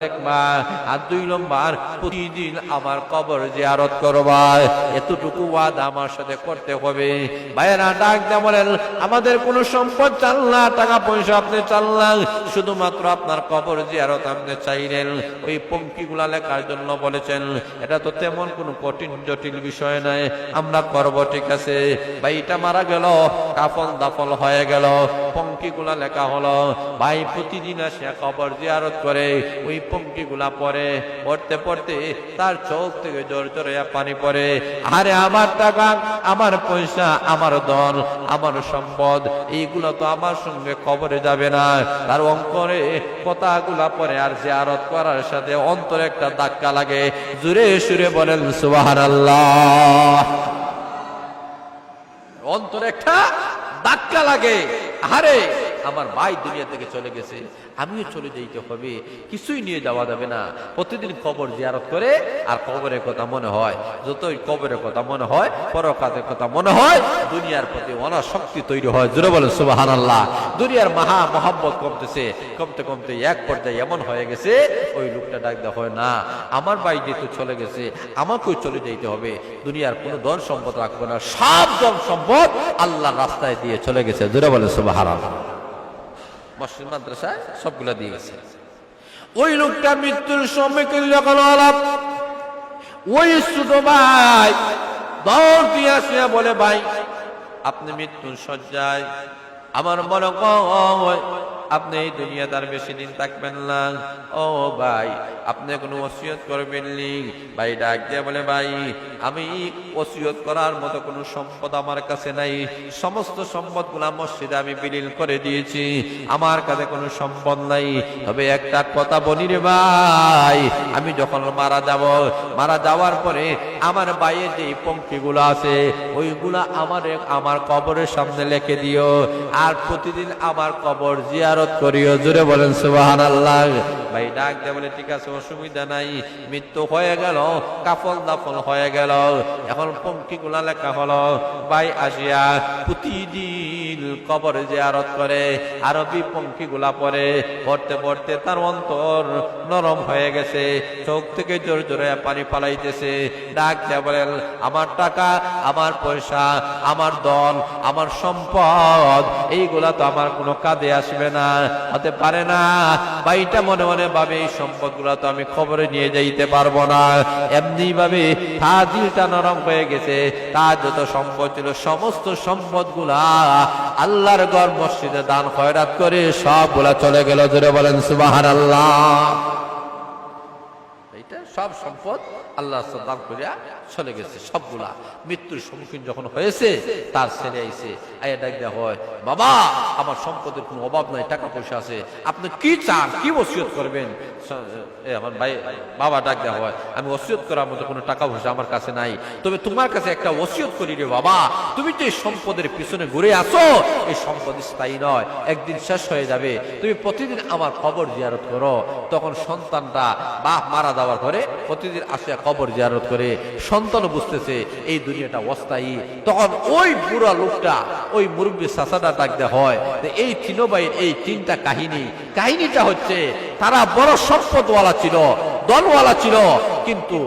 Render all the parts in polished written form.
আর 2 নম্বর প্রতিদিন আমার কবর জিয়ারত করবা, এতটুকু ওয়াদা আমার সাথে করতে হবে। ভাইয়েরা ডাক দিয়ে বলেন, আমাদের কোনো সম্পদ চান না, টাকা পয়সা আপনি চান না, শুধুমাত্র আপনার কবর জিয়ারত আপনি চাইলেন। ওই পঙ্ক্তিগুলা লেখার জন্য বলেছেন, এটা তো তেমন কোনো কঠিন জটিল বিষয় নয়, আমরা করব, ঠিক আছে। ভাইটা মারা গেল, কাফন দাফন হয়ে গেল, পঙ্ক্তিগুলা লেখা হলো। ভাই প্রতিদিন আসে কবর জিয়ারত করে, ওই পঙ্ক্তিগুলা পড়তে পড়তে তার চোখ থেকে জোর জোরে পানি পড়ে। আরে আমার টাকা, আমার পয়সা, আমার ধন, আমার সম্পদ, এইগুলো তো আমার সঙ্গে কবরে যাবে না। তার অন্তরে কথাগুলা পড়ে আর জিয়ারত করার সাথে অন্তরে একটা ধাক্কা লাগে। জোরে সুরে বলেন সুবহানাল্লাহ। অন্তরে একটা ধাক্কা লাগে, আরে আমার ভাই দুনিয়া থেকে চলে গেছে, আমিও চলে যাইতে হবে, কিছুই নিয়ে যাওয়া যাবে না। প্রতিদিন কবর জিয়ারত করে, আর কবরের কথা মনে হয়, যতই কবরের কথা মনে হয়, পরকালের কথা মনে হয়, দুনিয়ার প্রতি অনাসক্তি তৈরি হয়। জোরে বলেন সুবহানাল্লাহ। দুনিয়ার মহা মহব্বত কমতেছে, কমতে কমতে এক পর্যায়ে এমন হয়ে গেছে, ওই লোকটা ডাক দেওয়া হয় না, আমার ভাই যেহেতু চলে গেছে, আমাকেও চলে যাইতে হবে, দুনিয়ার কোনো ধন সম্পদ রাখবো না, সব ধন সম্পদ আল্লাহর রাস্তায় দিয়ে চলে গেছে। জোরে বলেন সুবহানাল্লাহ। মসজিদ মাদ্রাসায় সবগুলা দিয়ে গেছে। ওই লোকটা মৃত্যুর সম্মুখীন যখন হলাম, ওই ছোট ভাই দৌড় দিয়ে আসিয়া বলে, ভাই আপনি মৃত্যুর শয্যায়, আমার মনে হয় আপনি এই দুনিয়াতে আর বেশি দিন থাকবেন না। ও ভাই, আপনি কোনো ওসিয়ত করবেন নি? ভাই ডাক দিয়ে বলে, ভাই আমি ওসিয়ত করার মতো কোনো সম্পদ আমার কাছে নাই, সমস্ত সম্পদগুলা মসজিদে আমি বিলীন করে দিয়েছি, আমার কাছে কোনো সম্পদ নাই। তবে একটা কথা বলি রে ভাই, আমি যখন মারা যাওয়ার পরে আমার ভাইয়ের যে পঙ্ক্তিগুলো আছে, ওইগুলা আমার কবরের সামনে লিখে দিও, আর প্রতিদিন আমার কবর জিয়ারত করিও। জোরে বলেন সুবহানাল্লাহ। ভাই ডাক দিয়ে বলে, ঠিক আছে, অসুবিধা নাই। মৃত্যু হয়ে গেল, কাফন দাফন হয়ে গেল, এখন পঙ্ক্তিগুলা লেখা হলো। ভাই আসিয়া প্রতিদিন কবর জিয়ারত করে, আরবি পঙ্ক্তিগুলা পড়তে পড়তে তার অন্তর নরম হয়ে গেছে, চোখ থেকে জোরে জোরে পানি পালাইতেছে। ডাক দিয়ে বলেন, আমার টাকা, আমার পয়সা, আমার ধন, আমার সম্পদ, এইগুলা তো আমার কোনো কাজে আসবে না, হতে পারে না। ভাইটা মনে মনে ভাবে, এই সম্পদ গুলা তো আমি খবরে নিয়ে যাইতে পারবো না। এমনি ভাবে তার দিলটা নরম হয়ে গেছে। তার যত সম্পদ ছিল, সমস্ত সম্পদ গুলা আল্লাহর ঘর মসজিদে দান খয়রাত করে সবগুলা চলে গেল। জোরে বলেন সুবহানাল্লাহ। এইটা সব সম্পদ আল্লাহ দান করিয়া চলে গেছে সবগুলা। মৃত্যুর সম্মুখীন যখন হয়েছে, তার ছেলে আইছে, আয়া ডাক দেয়া হয়, বাবা আমার সম্পদের কোনো অভাব নাই, টাকা পয়সা আছে, আপনি কি চান, কি ওসিয়ত করবেন? আমার ভাই বাবা ডাক দেয়া হয়, আমি ওসিয়ত করার মতো কোনো টাকা পয়সা আমার কাছে নাই, তবে তোমার কাছে একটা ওসিয়ত করি রে বাবা, তুমি তো এই সম্পদের পিছনে ঘুরে আসো, এই সম্পদ স্থায়ী নয়, একদিন শেষ হয়ে যাবে, তুমি প্রতিদিন আমার কবর জিয়ারত করো। তখন সন্তানটা বাপ মারা যাওয়ার পরে প্রতিদিন আসিয়া কবর জিয়ারত করে, সন্তান বুঝতেছে এই দুনিয়াটা অস্থায়ী। তখন ওই বুড়া লোকটা, ওই মুরব্বী চাচাটা ডাক দেয়া হয়, এই তিন ভাইয়ের এই তিনটা কাহিনীটা হচ্ছে, তারা বড় সম্পদওয়ালা ছিল, দলওয়ালা ছিল, কিন্তু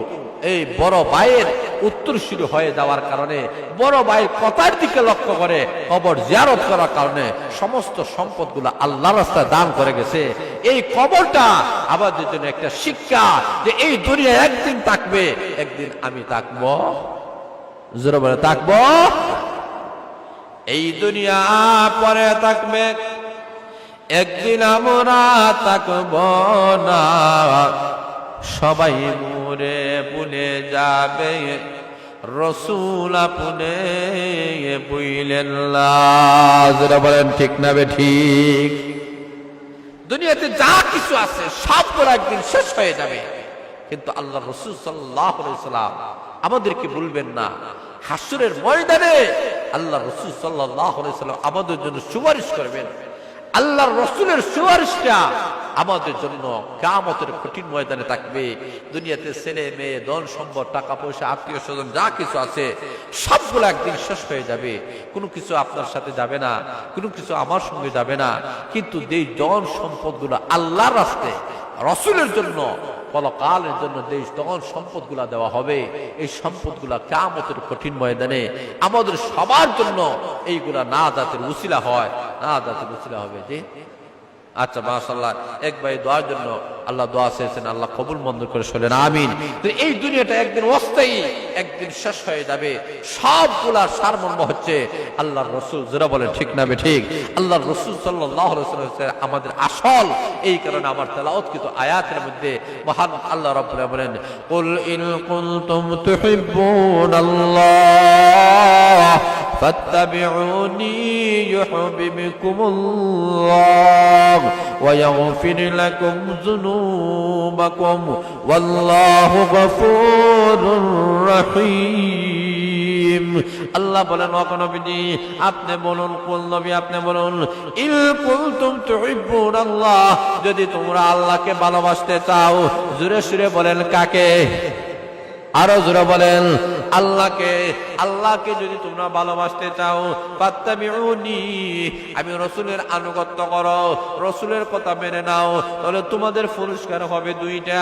এই বড় ভাইয়ের উত্তরসূরি হয়ে যাওয়ার কারণে, বড় ভাইয়ের কথার দিকে লক্ষ্য করে কবর জিয়ারত করার কারণে সমস্ত সম্পদগুলো আল্লাহর রাস্তায় দান করে গেছে। এই কবরটা আমাদের জন্য একটা শিক্ষা, যে এই দুনিয়া একদিন থাকবে, একদিন আমি থাকবো। জোরে বলে থাকবো। এই দুনিয়া পরে থাকবে, একদিন আমরা থাকবো না, সবাই মরে ভুলে যাবে, রসুল আপনে বুইলেন না। যারা বলেন ঠিক না বে ঠিক? দুনিয়াতে যা কিছু আছে সবগুলো একদিন শেষ হয়ে যাবে, কিন্তু আল্লাহ রসুল সাল্লাল্লাহু আলাইহি ওয়াসাল্লাম আমাদেরকে বলবেন না, হাসরের ময়দানে আল্লাহ রসুল সাল্লাল্লাহু আলাইহি ওয়াসাল্লাম আমাদের জন্য সুপারিশ করবেন। আল্লাহর রসুলের সুপারিশটা আমাদের জন্য কিয়ামতের কঠিন ময়দানে থাকবে। দুনিয়াতে ছেলে মেয়ে, ধন সম্পদ, টাকা পয়সা, আত্মীয় স্বজন যা কিছু আছে সবগুলো একদিন শেষ হয়ে যাবে। কোনো কিছু আপনার সাথে যাবে না, কোনো কিছু আমার সঙ্গে যাবে না, কিন্তু এই ধন সম্পদগুলো আল্লাহর রাস্তায় রাসূলের জন্য পরকালের জন্য দেশ তখন সম্পদগুলা দেওয়া হবে। এই সম্পদগুলা কিয়ামতের কঠিন ময়দানে আমাদের সবার জন্য এইগুলা নাজাতের উসিলা হয়, নাজাতের উসিলা হবে। যে আচ্ছা মাশাআল্লাহ, এক ভাই দোয়ার জন্য আল্লাহ দোয়া চেয়েছেন, আল্লাহ কবুল মঞ্জুর করে শোনেন আমিন। তো এই দুনিয়াটা একদিন অস্থায়ী, একদিন শেষ হয়ে যাবে। সবগুলার সারমর্ম হচ্ছে আল্লাহর রাসূল। যারা বলেন ঠিক না ঠিক, আল্লাহর রাসূল সাল্লাল্লাহু আলাইহি ওয়াসাল্লাম আমাদের আসল। এই কারণে আমার তেলাওয়াতকৃত আয়াতের মধ্যে মহান আল্লাহ রাব্বুল আলামিন বলেন, কুল ইন কুনতুম তুহিব্বুনাল্লাহ ফাত্তাবিউনি ইউহিব্বুকুমুল্লাহ ওয়া ইয়াগফির লাকুম যুনুবাকুম ওয়াল্লাহু গফুরুর রহিম। আল্লাহ বলেন, ও নবী আপনি বলুন, কুল নবী আপনি বলুন, ইন কুনতুম তুহিব্বুনাল্লাহ, যদি তোমরা আল্লাহকে ভালোবাসতে চাও। জোরে সুরে বলেন কাকে? আরো জোরে বলেন আল্লাহকে। আল্লাহকে যদি তোমরা ভালোবাসতে চাও, ফাত্তাবিউনি, আমি রাসূলের আনুগত্য করো, রাসূলের কথা মেনে নাও, তাহলে তোমাদের পুরস্কার হবে দুইটা।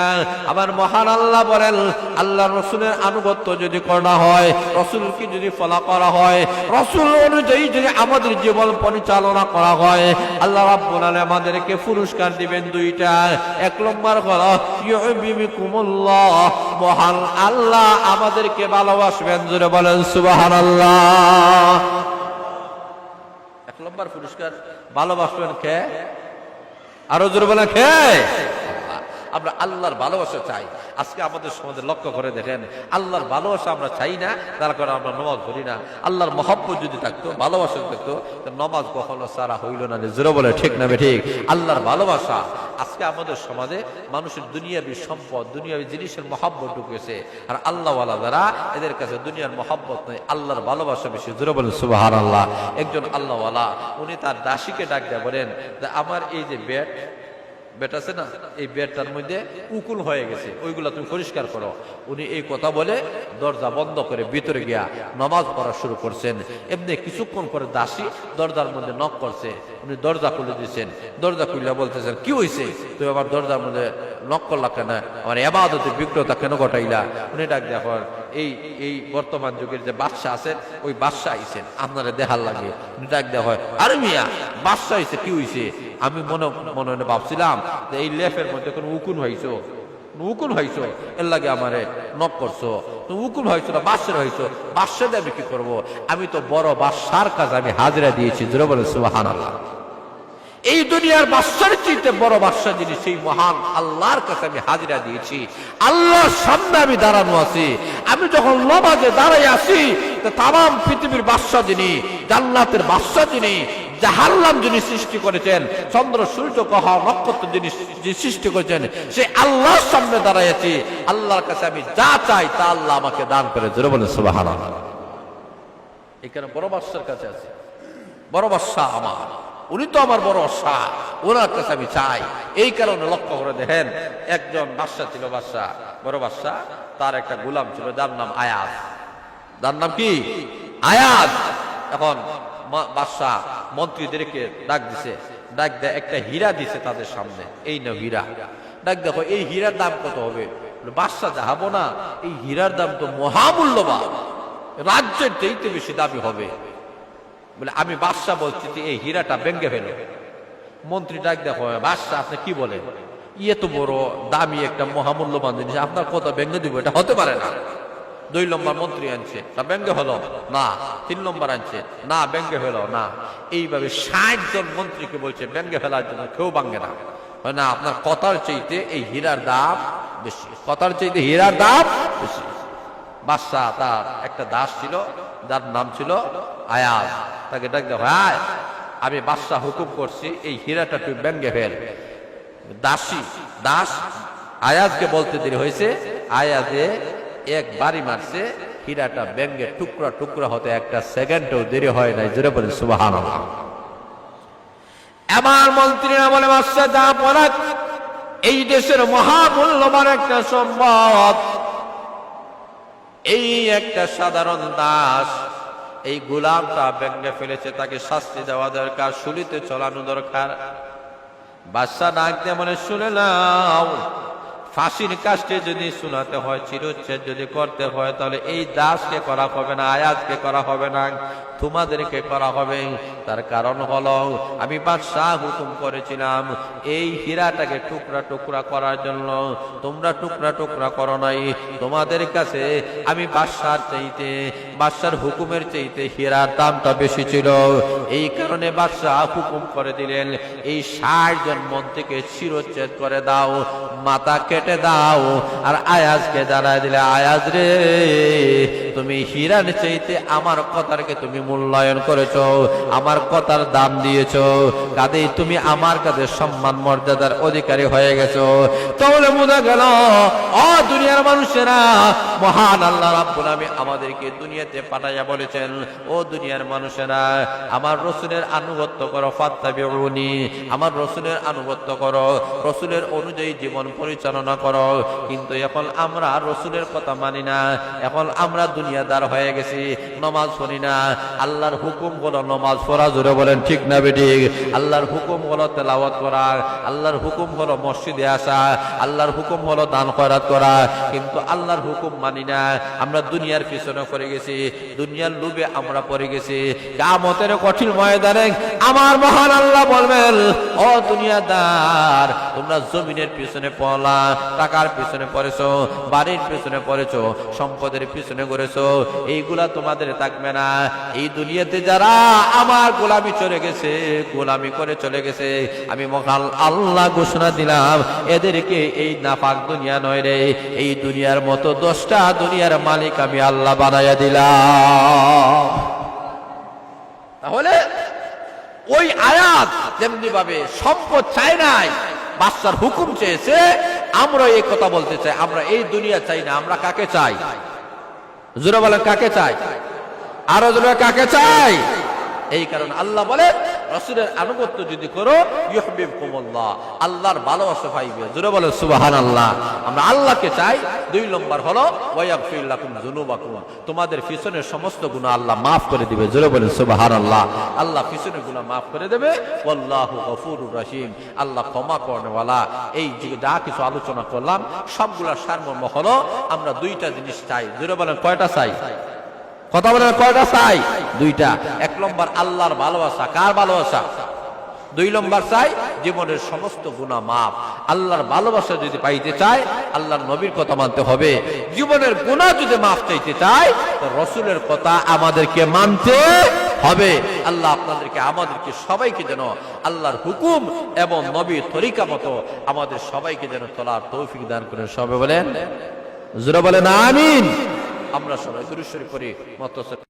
আবার মহান আল্লাহ বলেন, আল্লাহ রাসূলের আনুগত্য যদি করা হয়, রাসূলকে যদি ফলো করা হয়, রাসূল অনুযায়ী যদি আমাদের জীবন পরিচালনা করা হয়, আল্লাহ রাব্বুল আলামিন আমাদেরকে পুরস্কার দিবেন দুইটা। এক নম্বর হলো ইউহিব্বুকুমুল্লাহ, মহান আল্লাহ আমাদেরকে ভালোবাসবেন। জোরে বলেন সুবহানাল্লাহ। এক নম্বর পুরস্কার ভালোবাসবেন কে? আরো জোরে বলেন কে? আমরা আল্লাহর ভালোবাসা চাই। আজকে আমাদের সমাজে লক্ষ্য করে দেখেন, আল্লাহর ভালোবাসা আমরা চাই না, তার কারণে আমরা নামাজ পড়ি না। আল্লাহর মহব্বত যদি থাকতো, ভালোবাসা থাকতো, নামাজ কখনো সারা হইল না। জোরে বলে ঠিক না ঠিক? আল্লাহর ভালোবাসা আজকে আমাদের সমাজে মানুষের দুনিয়াবী সম্পদ, দুনিয়াবী জিনিসের মহব্বত ঢুকেছে, আর আল্লাহওয়ালা যারা, এদের কাছে দুনিয়ার মহব্বত নেই, আল্লাহর ভালোবাসা বেশি। জোরে বলেন সুবহানাল্লাহ। একজন আল্লাহওয়ালা উনি তার দাসীকে ডাক দেয়া বলেন যে আমার এই যে বেট আছে না, এই বেডটার মধ্যে উকুল হয়ে গেছে, ওইগুলা তুমি পরিষ্কার করো। উনি এই কথা বলে দরজা বন্ধ করে ভিতরে গিয়া নামাজ পড়া শুরু করছেন। এমনি কিছুক্ষণ পরে দাসী দরজার মধ্যে নক করছে, উনি দরজা খুলে দিয়েছেন। দরজা খুলে বলতেছেন, কি হয়েছে তুমি আমার দরজার মধ্যে নক করলা কেন, আমার ইবাদতে বিঘ্নতা কেন ঘটাইলা? উনি ডাক দেখো, এই বর্তমান যুগের যে বাদশা আছেন, ওই বাদশা আইছেন, আপনারা দেখার লাগে। উনি ডাক দেওয়া হয়, আরে মিয়া বাদশা হয়েছে, কি হয়েছে? আমি মনে মনে ভাবছিলাম যে এই লেফের মধ্যে কোন উকুন হয়েছো, উকুন হয়েছো, এর লাগে আমারে নক করছো। তুমি উকুন হয়েছো না বাদশার হয়েছো? বাদশা দিয়ে আমি কি করবো? আমি তো বড় বাদশার কাজ আমি হাজিরা দিয়েছি। জোরে বলে সুবহানাল্লাহ। এই দুনিয়ার বাদশার চাইতে বড় বাদশা যিনি, সেই মহান আল্লাহর কাছে আমি হাজিরা দিয়েছি। আল্লাহর সামনে আমি দাঁড়ানো আছি। আমি যখন নামাজে দাঁড়াই আছি, তো তাম পৃথিবীর বাদশা যিনি, জান্নাতের বাদশা যিনি, জাহান্নাম যিনি সৃষ্টি করেছেন, চন্দ্র সূর্য গ্রহ নক্ষত্র যিনি সৃষ্টি করেছেন, সেই আল্লাহর সামনে দাঁড়াই আছি। আল্লাহর কাছে আমি যা চাই তা আল্লাহ আমাকে দান করে। জোরে বলেন সুবহানাল্লাহ। এখানে বড় বাদশার কাছে আছে, বড় বাদশা আমার, উনি তো আমার বড় বাদশা, ওনার কাছে আমি চাই। এই কারণে লক্ষ্য করে দেখেন, একজন বাদশা ছিল, বাদশা বড় বাদশা, তার একটা গোলাম ছিল, যার নাম আয়াজ। যার নাম কি? আয়াজ। এখন বাদশা মন্ত্রীদেরকে ডাক দিছে, ডাক দেয় একটা হীরা দিছে তাদের সামনে, এই নাও হীরা। ডাক দেখো এই হীরার দাম কত হবে? বাদশা যাবো না, এই হীরার দাম তো মহামূল্যবান, রাজ্যের চাইতে বেশি দামি হবে। বলে আমি বাদশা বলছি যে এই হীরাটা ভেঙে ফেলো। মন্ত্রী ডাক দেখো, বাদশা আপনি কি বলেন? ইয়ে তো বড় দামি একটা মহামূল্যবান জিনিস, আপনার কথা ভেঙে দিব? এটা হতে পারে না। 2 নম্বর মন্ত্রী আনছে, তা ব্যঙ্গে হলো না। 3 নম্বর আনছে, না ব্যঙ্গে হলো না। এইভাবে 60 জন মন্ত্রীকে বলছে ব্যঙ্গে ফেলার জন্য, কেউ ভাঙ্গে না। না, আপনার কথার চাইতে এই হীরার দাম বেশি, কথার চাইতে হীরার দাম বেশি। বাদশা তার একটা দাস ছিল, যার নাম ছিল আয়াজ। তাকে ডাক দেখো, আমি বাদশা হুকুম করছি এই হীরাটা তুই ব্যঙ্গে ফেল। দাস আয়াজকে বলতে দেরি হয়েছে, আয়াজে এক বাড়ি মারছে, হীরাটা ব্যঙ্গে টুকরা টুকরা হতে একটা সেকেন্ডও দেরি হয় নাই। জোরে বলেন সুবহানাল্লাহ। এবার মন্ত্রীরা বলে, বাদশা যা পরাক, এই দেশের মহামূল্যবান একটা সম্পদ, এই একটা সাধারণ দাস, এই গোলামটা ব্যঙ্গে ফেলেছে, তাকে শাস্তি দেওয়া দরকার, শুলিতে চলানো দরকার। বাদশা ডাক দিয়ে বলে, শুনে নাও, ফাঁসির কাজটি যদি শোনাতে হয়, চিরচ্ছেদ যদি করতে হয়, তাহলে এই দাসকে করা হবে না, আয়াজকে করা হবে না, তোমাদেরকে করা হবে। তার কারণ হলো, আমি বাদশাহ হুকুম করেছিলাম এই হীরাটাকে টুকরা টুকরা করার জন্য, তোমরা টুকরা টুকরা করো নাই। তোমাদের কাছে আমি বাদশার হুকুমের চাইতে হীরার দামটা বেশি ছিল। এই কারণে বাদশাহ হুকুম করে দিলেন, এই 60 জন মন থেকে শিরচ্ছেদ করে দাও, মাথা কেটে দাও। আর আয়াজকে জানাই দিলে, আয়াজ রে, তুমি হীরার চাইতে আমার কথাকে তুমি মূল্যায়ন করেছো, আমার কথার দাম দিয়েছো, কাজেই তুমি আমার কাছে সম্মান মর্যাদার অধিকারী হয়ে গেছো। তাহলে বোঝা গেল, ও দুনিয়ার মানুষেরা, মহান আল্লাহ রাব্বুল আলামিন আমাদেরকে দুনিয়াতে পাঠাইয়া বলেছেন, ও দুনিয়ার মানুষেরা, আমার রাসূলের আনুগত্য করো, ফাত্তাবিউনি, আমার রাসূলের আনুগত্য করো, রাসূলের অনুযায়ী জীবন পরিচালনা করো। কিন্তু এখন আমরা রাসূলের কথা মানি না, এখন আমরা দুনিয়াদার হয়ে গেছি, নামাজ পড়ি না। আল্লাহর হুকুম হলো নামাজ পড়া, জোরে বলেন ঠিক না বেঠিক? আল্লাহর হুকুম হলো তেলাওয়াত করা, আল্লাহর হুকুম হলো মসজিদে আসা, আল্লাহর হুকুম হলো দান খয়রাত করা। কিন্তু আল্লাহর হুকুম মানি না, আমরা দুনিয়ার পিছনে পড়ে গেছি, দুনিয়ার লোভে আমরা পড়ে গেছি। কিয়ামতের কঠিন ময়দানে আমার মহান আল্লাহ বলবেন, ও দুনিয়াদার, তোমরা জমিনের পিছনে পড়লা, টাকার পিছনে পড়েছো, বাড়ির পিছনে পড়েছো, সম্পদের পিছনে ঘুরেছো, এইগুলা তোমাদের থাকবে না। এই দুনিয়াতে যারা আমার গোলামি চলে গেছে, গোলামি করে চলে গেছে, আমি মহান আল্লাহ ঘোষণা দিলাম, এদেরকে এই নাপাক দুনিয়া নয় রে, এই দুনিয়ার মতো 10টা দুনিয়ার মালিক আমি আল্লাহ বানাইয়া দিলাম। তাহলে ওই আয়াত যেমনি ভাবে সম্পদ চাই নাই, বাদশার হুকুম চেয়েছে, আমরা এই কথা বলতে চাই, আমরা এই দুনিয়া চাই না। আমরা কাকে চাই? জোরে বলেন, কাকে চাই? আরো জোরে, কাকে চাই? এই কারণে আল্লাহ বলে, রাসূলের আনুগত্য যদি করো, ইউহিব্বুকুমুল্লাহ, আল্লাহর ভালোবাসা পাইবে। জোরে বলেন সুবহানাল্লাহ। আমরা আল্লাহকে চাই। 2 নম্বর হলো ওয়ায়াগফির লাকুম যুনুবাকুম, তোমাদের পিছনের সমস্ত গুনাহ আল্লাহ মাফ করে দিবে। জোরে বলেন সুবহানাল্লাহ। আল্লাহ পিছনের গুনাহ মাফ করে দেবে। ওয়াল্লাহু গফুরুর রহিম, আল্লাহ ক্ষমা করনেওয়ালা। এই যে যা কিছু আলোচনা করলাম, সবগুলা সারমর্ম হলো আমরা 2টা জিনিস চাই। জোরে বলেন, কয়টা চাই? কথা বলেন, কয়টা চাই? 2টা। 1 নম্বর আল্লাহর ভালোবাসা। কার ভালোবাসা? 2 নম্বর চাই জীবনের সমস্ত গুনাহ মাফ। আল্লাহর ভালোবাসা যদি পাইতে চাই, আল্লাহর নবীর কথা মানতে হবে। জীবনের গুনাহ যদি মাফ চাইতে চাই, তো রাসূলের কথা আমাদেরকে মানতে হবে। আল্লাহ আপনাদেরকে, আমাদেরকে সবাইকে যেন আল্লাহর হুকুম এবং নবীর তরিকা মতো আমাদের সবাইকে যেন চলার তৌফিক দান করেন। সবাই বলেন, জোরে বলেন আমিন। আমরা সবাই দুরূদ শরীফ পড়ি।